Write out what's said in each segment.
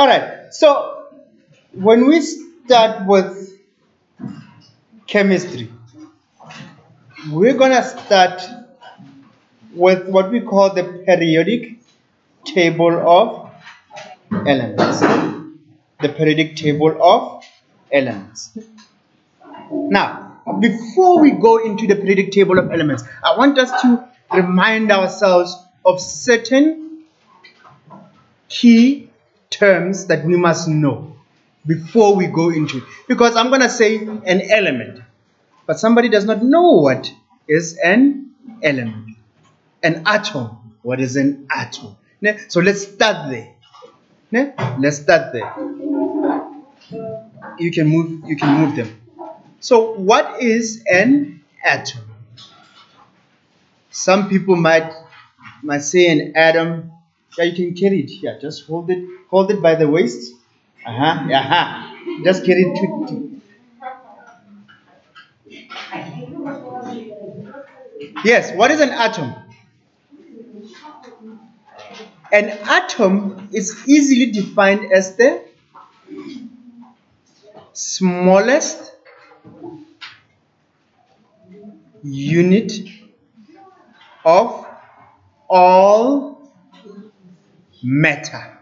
All right. So when we start with chemistry, we're gonna start with what we call the periodic table of elements. The periodic table of elements. Now, before we go into the periodic table of elements, I want us to remind ourselves of certain key terms that we must know before we go into it. Because I'm going to say an element, but somebody does not know what is an element. An atom. What is an atom? So let's start there. Let's start there. You can move them. So what is an atom? Some people might say an atom. Yeah, you can carry it here. Just hold it by the waist. Just carry it Yes, what is an atom? An atom is easily defined as the smallest unit of all matter.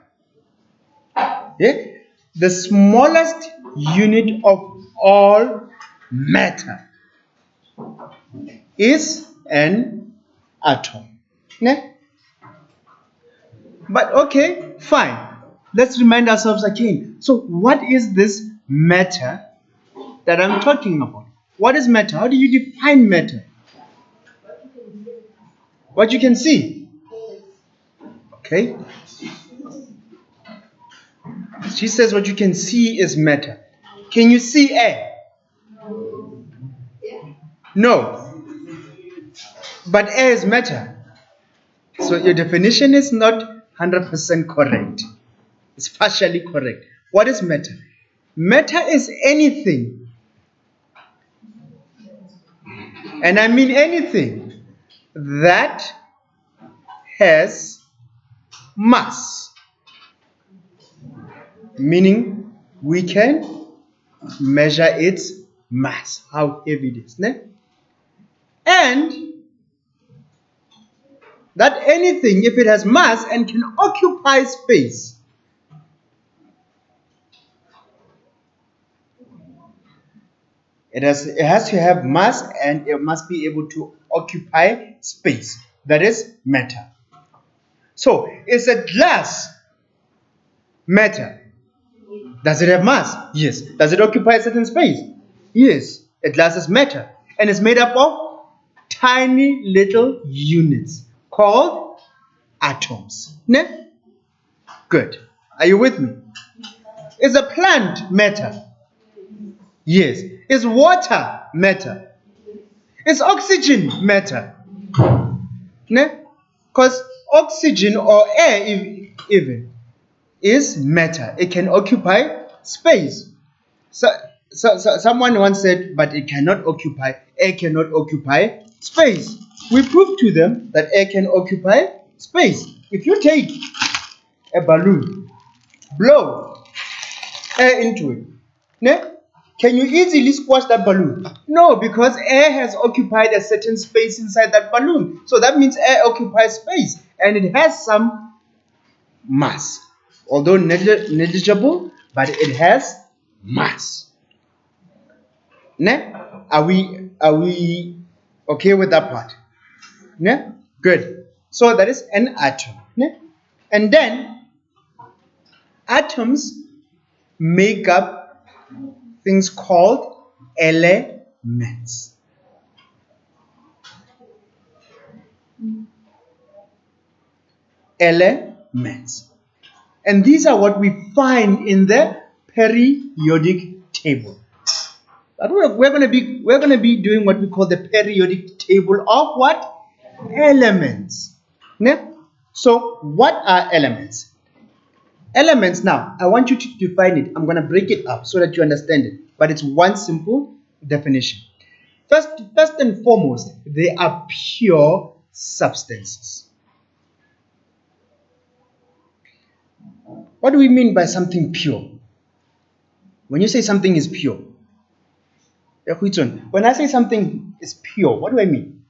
Yeah? The smallest unit of all matter is an atom. Yeah? But okay, fine. Let's remind ourselves again. So, what is this matter that I'm talking about? What is matter? How do you define matter? What you can see. Okay. She says what you can see is matter. Can you see air? No. But air is matter. So your definition is not 100% correct. It's partially correct. What is matter? Matter is anything, and I mean anything, that has mass. Meaning we can measure its mass, how heavy it is. And that anything, if it has mass and can occupy space, it has to have mass and it must be able to occupy space. That is matter. So, is a glass matter? Does it have mass? Yes. Does it occupy a certain space? Yes. A glass is matter. And it's made up of tiny little units called atoms. Good. Are you with me? Is a plant matter? Yes. Is water matter? Is oxygen matter? Because oxygen or air even is matter. It can occupy space. So someone once said, but air cannot occupy space. We proved to them that air can occupy space. If you take a balloon, blow air into it, can you easily squash that balloon? No, because air has occupied a certain space inside that balloon. So that means air occupies space and it has some mass. Although negligible, but it has mass. Are we okay with that part? Good. So that is an atom. And then atoms make up things called elements. Elements. And these are what we find in the periodic table. But we're going to be doing what we call the periodic table of what? Elements. So what are elements? Elements, now I want you to define it. I'm going to break it up so that you understand it. But it's one simple definition. First and foremost, they are pure substances. What do we mean by something pure? When you say something is pure, when I say something is pure, what do I mean?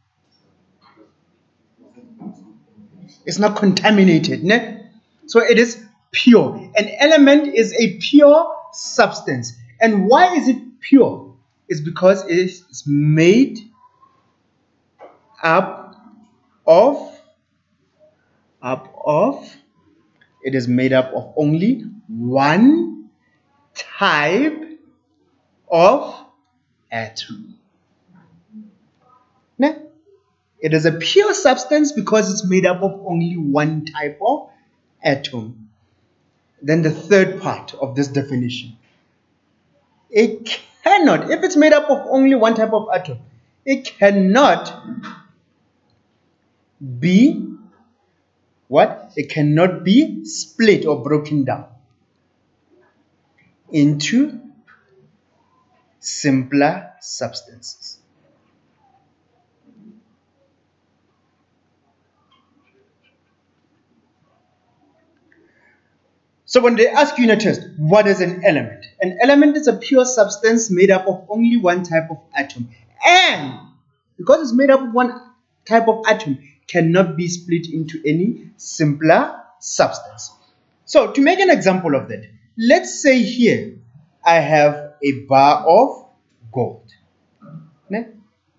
It's not contaminated, ne? So it is pure. An element is a pure substance. And why is it pure? It's because it is made up of it is made up of only one type of atom. Ne? It is a pure substance because it's made up of only one type of atom. Then the third part of this definition. It cannot, if it's made up of only one type of atom, it cannot be what? It cannot be split or broken down into simpler substances. So when they ask you in a test, what is an element? An element is a pure substance made up of only one type of atom. And because it's made up of one type of atom, cannot be split into any simpler substance. So to make an example of that, let's say here I have a bar of gold.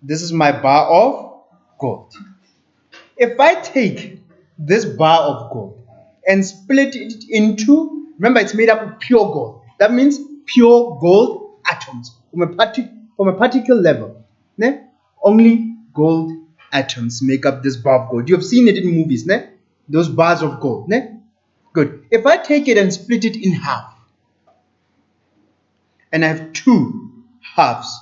This is my bar of gold. If I take this bar of gold and split it into, remember it's made up of pure gold. That means pure gold atoms from a particle level. Only gold atoms make up this bar of gold. You have seen it in movies, those bars of gold. Good. If I take it and split it in half, and I have two halves,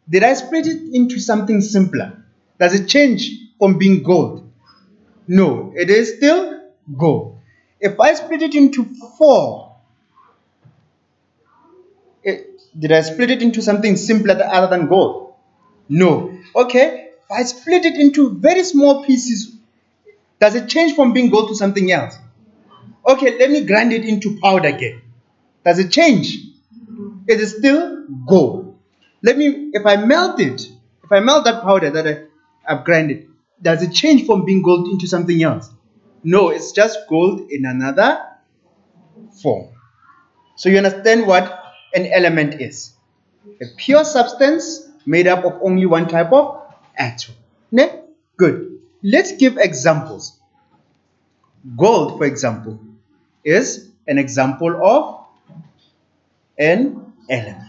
did I split it into something simpler? Does it change from being gold? No, it is still gold. If I split it into four, did I split it into something simpler other than gold? No. Okay, if I split it into very small pieces, does it change from being gold to something else? Okay, let me grind it into powder again. Does it change? It is still gold. If I melt that powder that I've grinded, does it change from being gold into something else? No, it's just gold in another form. So you understand what an element is. A pure substance made up of only one type of atom. Good. Let's give examples. Gold, for example, is an example of an element.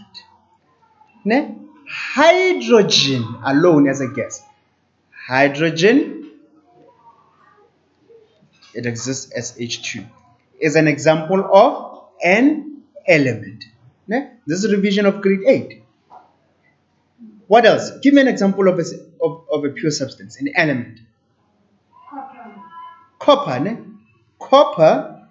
Hydrogen alone as a gas. Hydrogen, it exists as H2, is an example of an element. This is a revision of grade 8. What else? Give me an example of a pure substance, an element. Copper. Copper,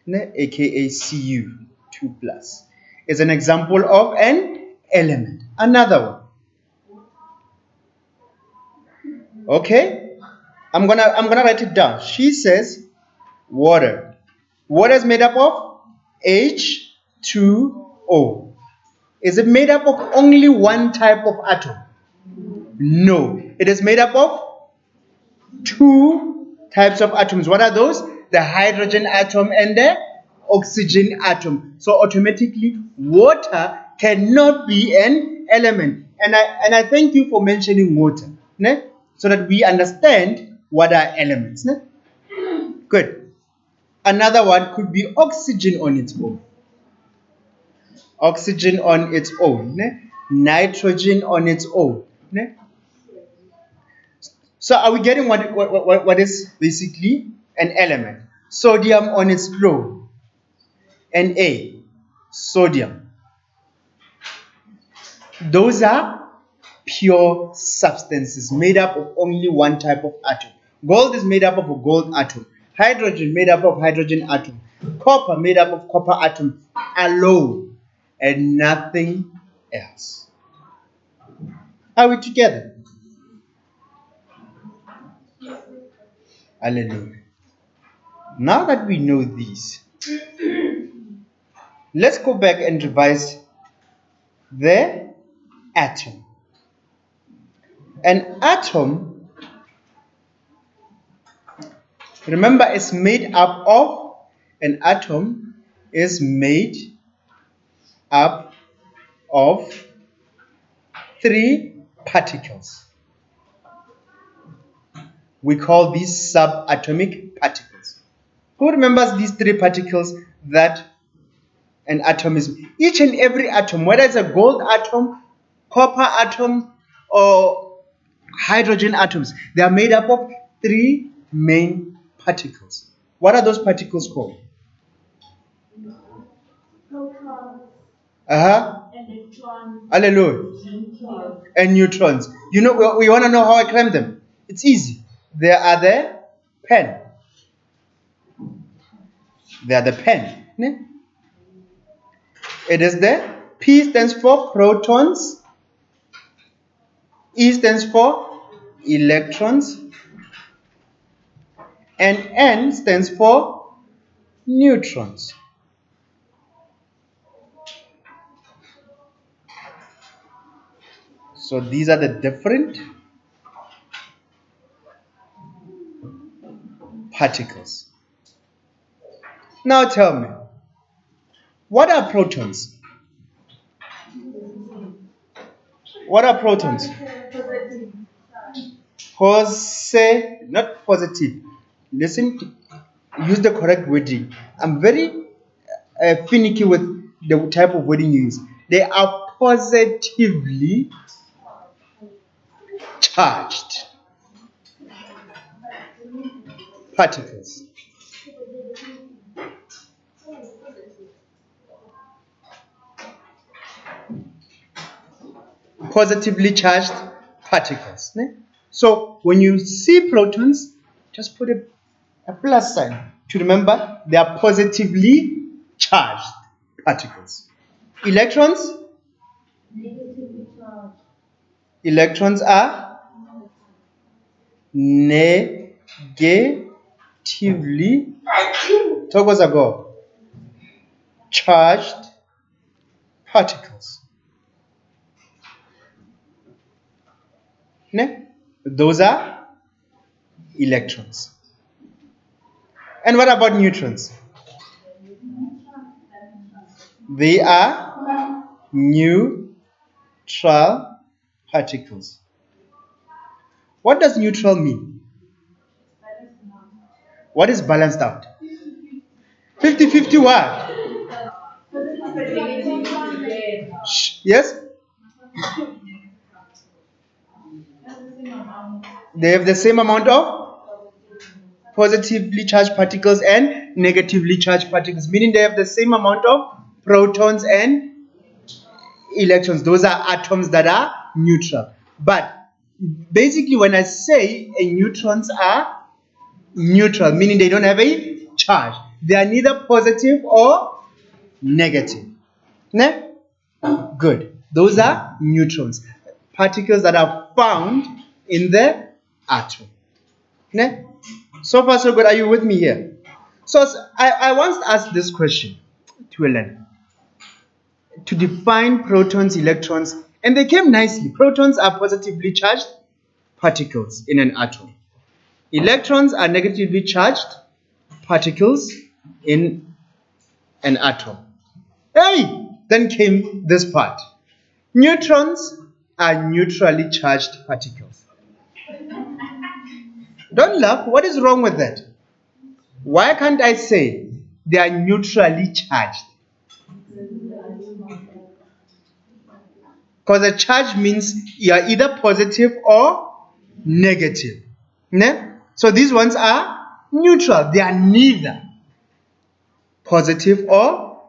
aka Cu, 2 plus, is an example of an element. Another one. Okay? I'm gonna write it down. She says water. Water is made up of H2O. Is it made up of only one type of atom? No. It is made up of two types of atoms. What are those? The hydrogen atom and the oxygen atom. So automatically water cannot be an element. And I thank you for mentioning water, so that we understand what are elements. Good. Another one could be oxygen on its own. Oxygen on its own. Nitrogen on its own. So are we getting what is basically an element? Sodium on its own. Na, sodium. Those are pure substances made up of only one type of atom. Gold is made up of a gold atom. Hydrogen made up of hydrogen atom. Copper made up of copper atom alone and nothing else. Are we together? Hallelujah. Now that we know these, let's go back and revise the atom. An atom, remember, is made up of, an atom is made up of three particles. We call these subatomic particles. Who remembers these three particles that an atom is? Each and every atom, whether it's a gold atom, copper atom, or hydrogen atoms, they are made up of three main particles. What are those particles called? Protons, Electrons. Hallelujah. And neutrons. You know, we want to know how I cram them. It's easy. They are the pen. They are the pen. Ne? It is the P stands for protons, E stands for electrons, and N stands for neutrons. So these are the different particles. Now tell me, what are protons? What are protons? Not positive. Listen, use the correct wording. I'm very finicky with the type of wording you use. They are positively charged particles. Positively charged particles. Ne? So when you see protons, just put a plus sign to remember they are positively charged particles. Electrons? negatively charged. Electrons are negatively charged particles. Ne? Those are electrons. And what about neutrons? They are neutral particles. What does neutral mean? What is balanced out? 50-50 what? Yes? They have the same amount of positively charged particles and negatively charged particles, meaning they have the same amount of protons and electrons. Those are atoms that are neutral. But basically, when I say neutrons are neutral, meaning they don't have a charge, they are neither positive or negative. Ne? Good. Those are neutrons, particles that are found in the atom. Ne? So far, so good. Are you with me here? So I once asked this question to Ellen to define protons, electrons, and they came nicely. Protons are positively charged particles in an atom. Electrons are negatively charged particles in an atom. Hey! Then came this part. Neutrons are neutrally charged particles. Don't laugh. What is wrong with that? Why can't I say they are neutrally charged? Because a charge means you are either positive or negative. Ne? So these ones are neutral. They are neither positive or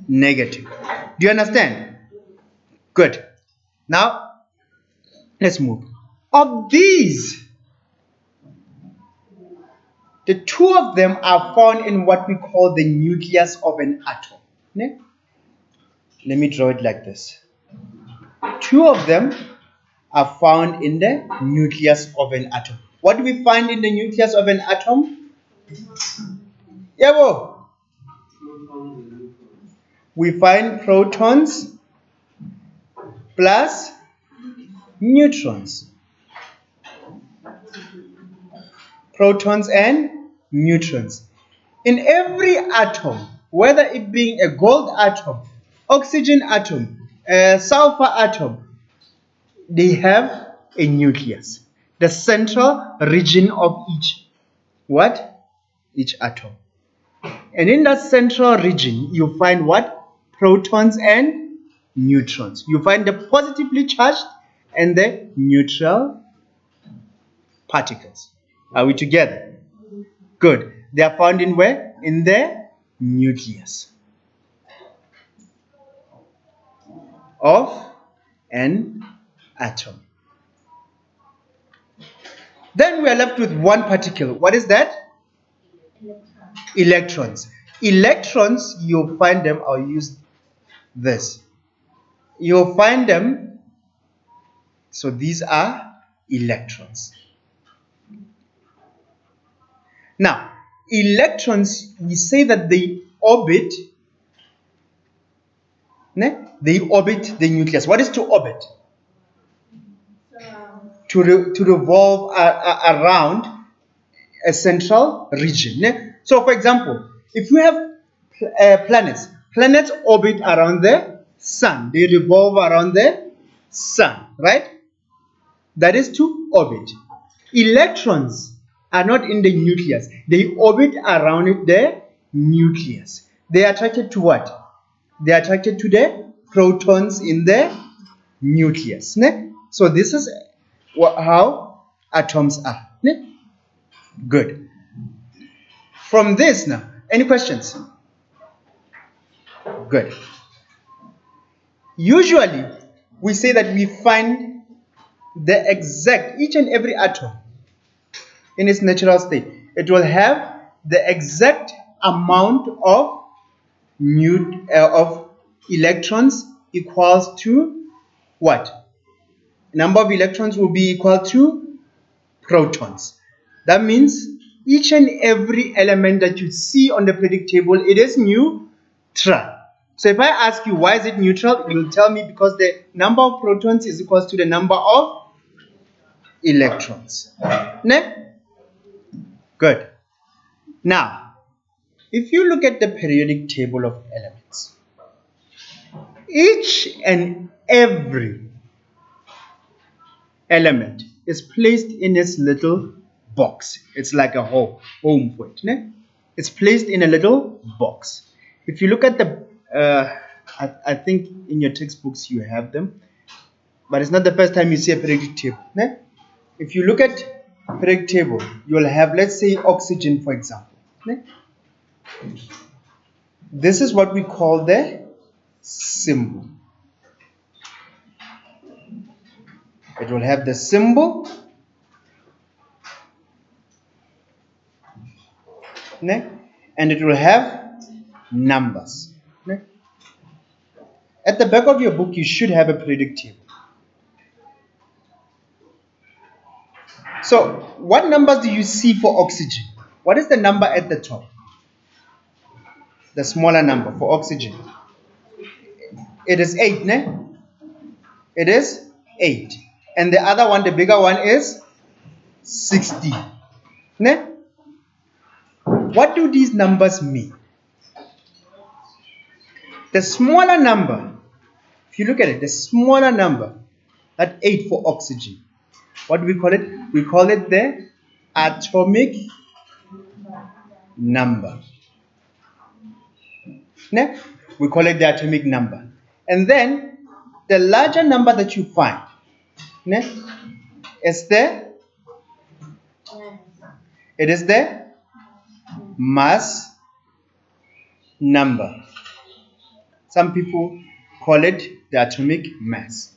negative. Do you understand? Good. Now, let's move. Of these, the two of them are found in what we call the nucleus of an atom. Ne? Let me draw it like this. Two of them are found in the nucleus of an atom. What do we find in the nucleus of an atom? Yabo. We find protons plus neutrons. Protons and neutrons. In every atom, whether it being a gold atom, oxygen atom, a sulfur atom, they have a nucleus, the central region of each what? Each atom. And in that central region, you find what? Protons and neutrons. You find the positively charged and the neutral particles. Are we together? Good. They are found in where? In the nucleus of an atom. Then we are left with one particle. What is that? Electrons. Electrons, you'll find them, I'll use this. You'll find them, so these are electrons. Now, electrons, we say that they orbit the nucleus. What is to orbit? To revolve around a central region. So, for example, if you have planets orbit around the sun. They revolve around the sun, right? That is to orbit. Electrons are not in the nucleus. They orbit around the nucleus. They are attracted to what? They are attracted to the protons in the nucleus. So this is how atoms are. Good. From this now, any questions? Good. Usually, we say that we find the exact, each and every atom in its natural state. It will have the exact amount of electrons equals to what? Number of electrons will be equal to protons. That means each and every element that you see on the periodic table, it is neutral. So if I ask you why is it neutral, you'll tell me because the number of protons is equal to the number of electrons. Good. Now, if you look at the periodic table of elements, each and every element is placed in its little box. It's like a home for it. It's placed in a little box. If you look at the, I think in your textbooks you have them, but it's not the first time you see a periodic table. If you look at periodic table, you'll have, let's say, oxygen, for example. This is what we call the symbol. It will have the symbol, and it will have numbers. At the back of your book, you should have a periodic table. So, what numbers do you see for oxygen? What is the number at the top? The smaller number for oxygen. It is 8, It is 8. And the other one, the bigger one, is 60. What do these numbers mean? The smaller number, if you look at it, the smaller number, that 8 for oxygen, what do we call it? We call it the atomic number. We call it the atomic number. And then the larger number that you find is the mass number. Some people call it the atomic mass.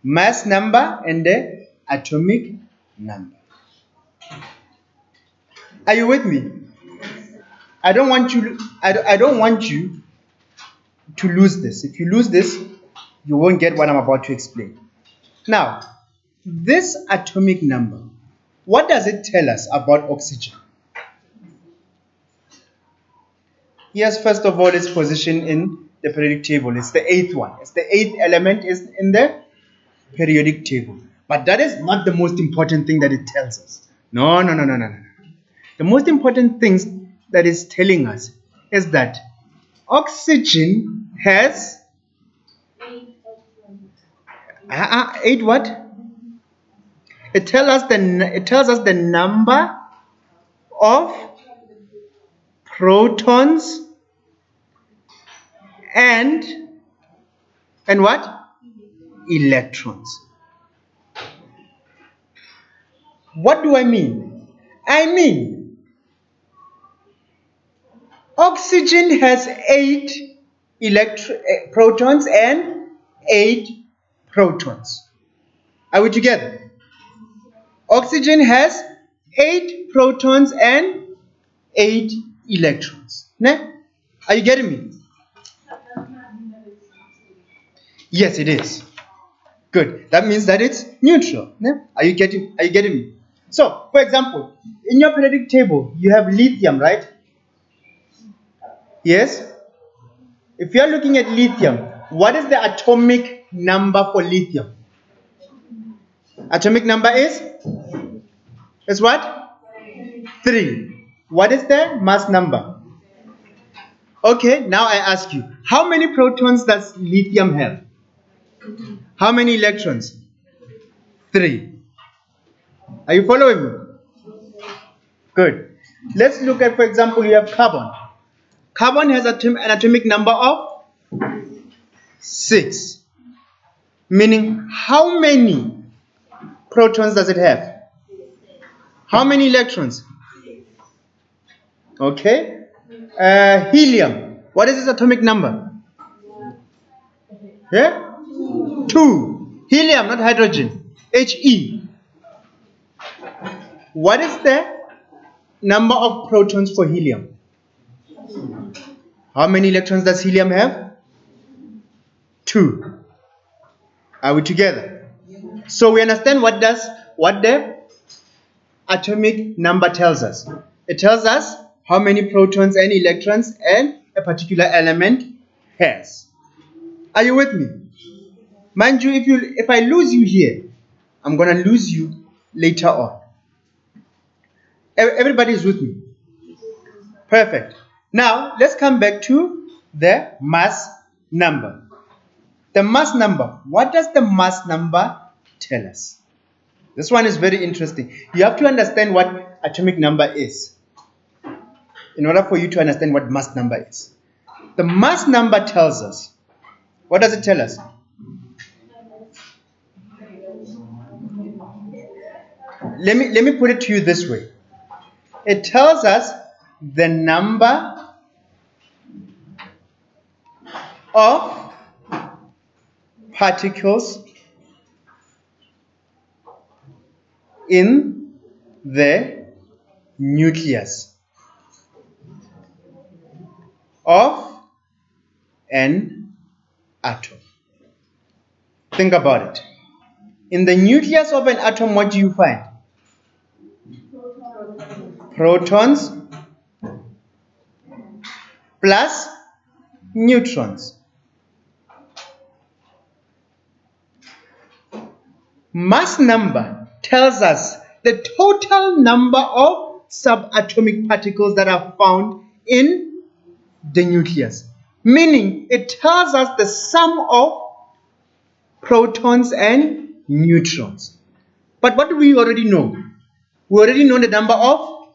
Mass number and the atomic number. Are you with me? I don't want you to lose this. If you lose this, you won't get what I'm about to explain. Now, this atomic number, what does it tell us about oxygen? Yes, first of all, its position in the periodic table. It's the eighth one. It's the eighth element is in the periodic table. But that is not the most important thing that it tells us. No, no, no, no, no, no. The most important things that it's telling us is that oxygen has eight what? It tells us the number of protons and what? Electrons. What do I mean? I mean oxygen has eight protons and eight protons. Are we together? Oxygen has eight protons and eight electrons. Ne? Are you getting me? Yes, it is. Good. That means that it's neutral. Ne? Are you getting me? So, for example, in your periodic table, you have lithium, right? Yes? If you are looking at lithium, what is the atomic number for lithium? Atomic number is what? 3. What is the mass number? Okay, now I ask you, how many protons does lithium have? How many electrons? 3. Are you following me? Good. Let's look at, for example, you have carbon. Carbon has an atomic number of 6. Meaning, how many protons does it have? How many electrons? Okay. Helium. What is its atomic number? Yeah? 2. Helium, not hydrogen. He. What is the number of protons for helium? How many electrons does helium have? 2. Are we together? So we understand what the atomic number tells us. It tells us how many protons and electrons and a particular element has. Are you with me? Mind you, if I lose you here, I'm gonna lose you later on. Everybody is with me? Perfect. Now let's come back to the mass number. The mass number. What does the mass number tell us? This one is very interesting. You have to understand what atomic number is in order for you to understand what mass number is. The mass number tells us. What does it tell us? Let me put it to you this way. It tells us the number of particles in the nucleus of an atom. Think about it. In the nucleus of an atom, what do you find? Protons plus neutrons. Mass number tells us the total number of subatomic particles that are found in the nucleus. Meaning, it tells us the sum of protons and neutrons. But what do we already know? We already know the number of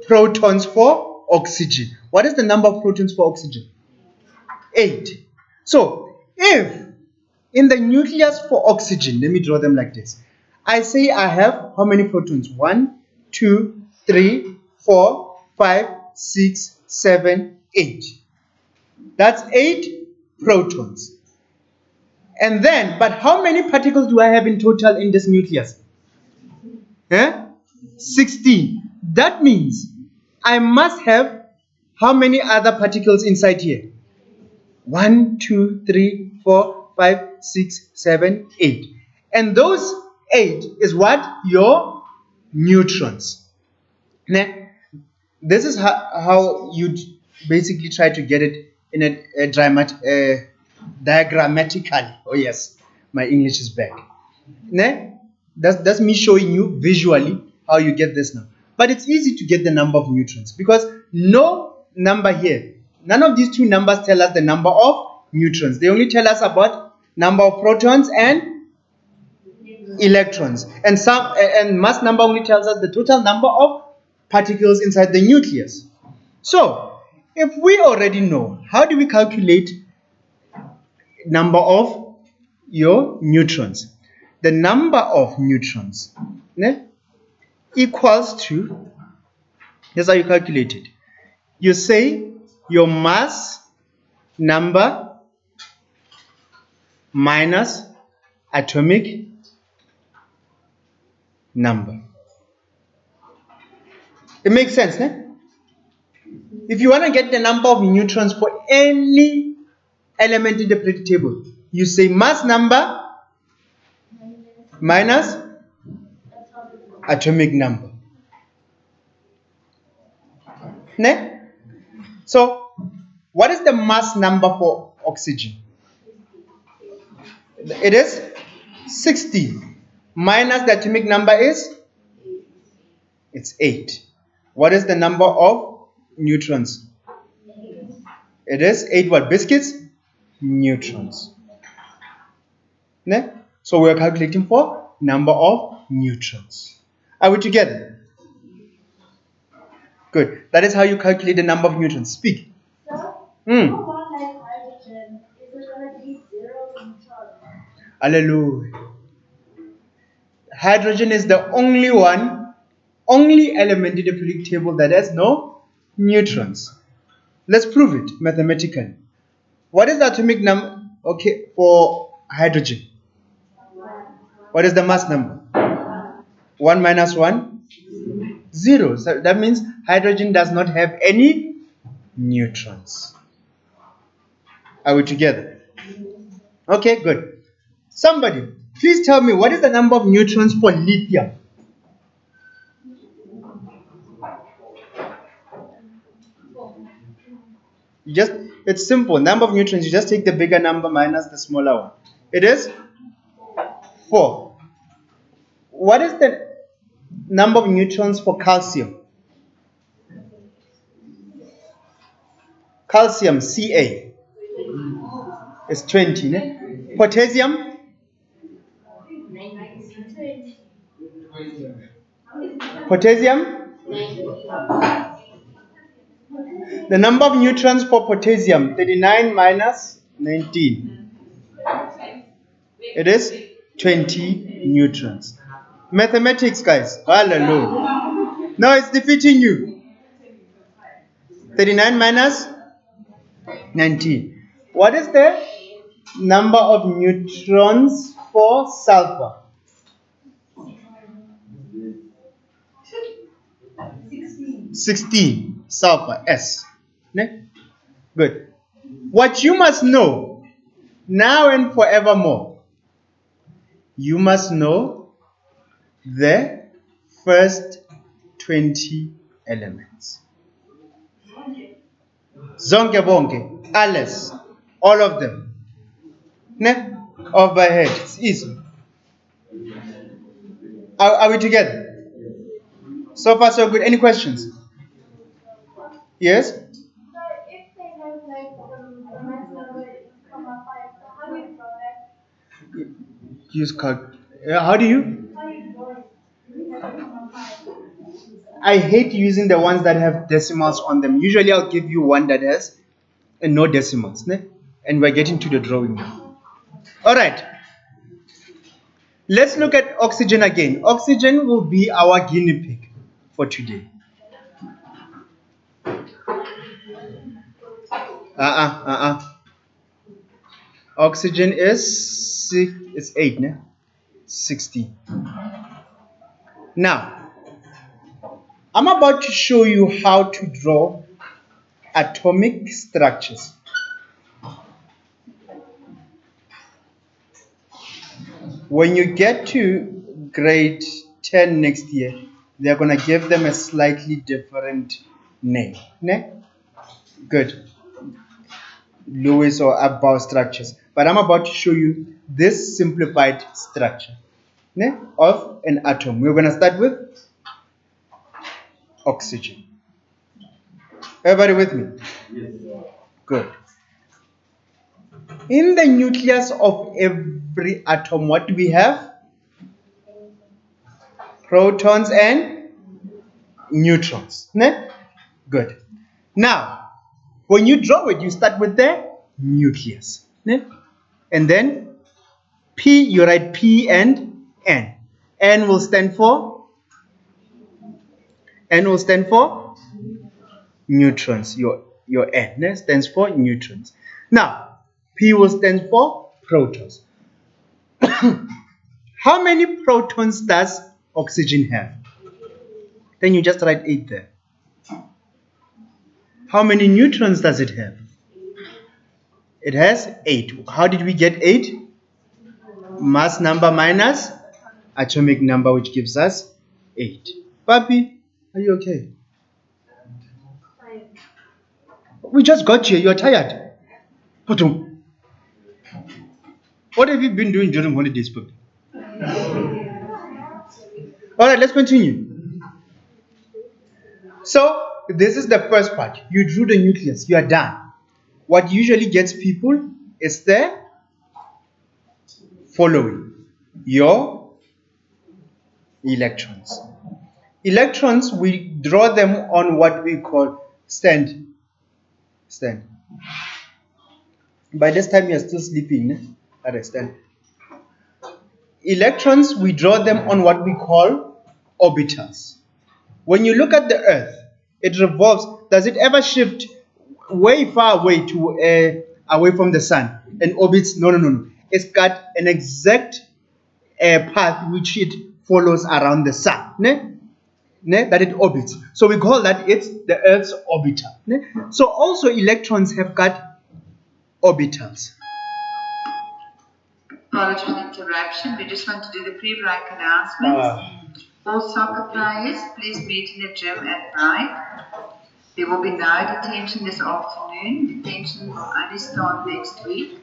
protons for oxygen. What is the number of protons for oxygen? 8. So, if in the nucleus for oxygen, let me draw them like this. I say I have how many protons? 1, 2, 3, 4, 5, 6, 7, 8. That's 8 protons. And then, but how many particles do I have in total in this nucleus? 16. That means I must have how many other particles inside here? 1, 2, 3, 4, 5, 6, 7, 8. And those 8 is what? Your neutrons. Now, this is how you basically try to get it in a diagrammatically. Oh yes, my English is back. Ne? That's me showing you visually how you get this number. But it's easy to get the number of neutrons because no number here, none of these two numbers tell us the number of neutrons. They only tell us about number of protons and electrons. And mass number only tells us the total number of particles inside the nucleus. So, if we already know, how do we calculate number of your neutrons? The number of neutrons equals to, here's how you calculate it. You say your mass number minus atomic number. It makes sense, né? If you want to get the number of neutrons for any element in the periodic table, you say mass number minus atomic number. Ne? So, what is the mass number for oxygen? It is 60. Minus the atomic number is? It's 8. What is the number of neutrons? It is 8 what? Biscuits? Neutrons. Ne? So we are calculating for number of neutrons. Are we together? Good. That is how you calculate the number of neutrons. Speak. So, for one like hydrogen, is it going to be 0 neutrons? Hallelujah. Hydrogen is the only element in the periodic table that has no neutrons. Let's prove it mathematically. What is the atomic number? Okay, for hydrogen. What is the mass number? 1 minus 1? 0. So that means hydrogen does not have any neutrons. Are we together? Okay, good. Somebody, please tell me what is the number of neutrons for lithium? It's simple. Number of neutrons, you just take the bigger number minus the smaller one. It is 4. What is the number of neutrons for calcium? Calcium, Ca, is 20. Ne? Potassium? Potassium? The number of neutrons for potassium, 39 minus 19. It is 20 neutrons. Mathematics, guys. Hallelujah. No, it's defeating you. 39 minus 19. What is the number of neutrons for sulfur? 16. Sulfur, S. Ne? Good. What you must know now and forevermore, you must know the first 20 elements. Zonke bonke, alles, all of them. Ne? Overhead. It's easy. Are we together? So far, so good. Any questions? Yes? So, if they have like the mass number is 5, so how do you draw that? Use calc. How do you? How do you draw it? If it has 5. I hate using the ones that have decimals on them. Usually, I'll give you one that has no decimals. Ne? And we're getting to the drawing now. All right. Let's look at oxygen again. Oxygen will be our guinea pig for today. Oxygen is 8, ne? 60. Now, I'm about to show you how to draw atomic structures. When you get to grade 10 next year, they're going to give them a slightly different name. Ne? Good. Lewis or Abbaugh structures. But I'm about to show you this simplified structure, ne, of an atom. We're going to start with oxygen. Everybody with me? Good. In the nucleus of every atom, what do we have? Protons and neutrons. Ne? Good. Now, when you draw it, you start with the nucleus. Ne? And then P, you write P and N. N will stand for neutrons. Your N stands for neutrons. Now, P will stand for protons. How many protons does oxygen have? Then you just write 8 there. How many neutrons does it have? It has 8. How did we get 8? Mass number minus atomic number, which gives us 8. Papi, are you okay? We just got here. You're tired. Putum. What have you been doing during holidays, Papi? Alright, let's continue. So, this is the first part. You drew the nucleus. You are done. What usually gets people is the following. Your electrons. Electrons, we draw them on what we call stand. By this time, you're still sleeping. Stand. Electrons, we draw them on what we call orbitals. When you look at the Earth, it revolves. Does it ever shift way far away to away from the sun and orbits? No. It's got an exact path which it follows around the sun. That it orbits. So we call that it's the Earth's orbital. So also electrons have got orbitals. Apologies for the interruption. We just want to do the pre-break announcements. All soccer players, please meet in the gym at break. There will be no detention this afternoon. Detention will only start next week.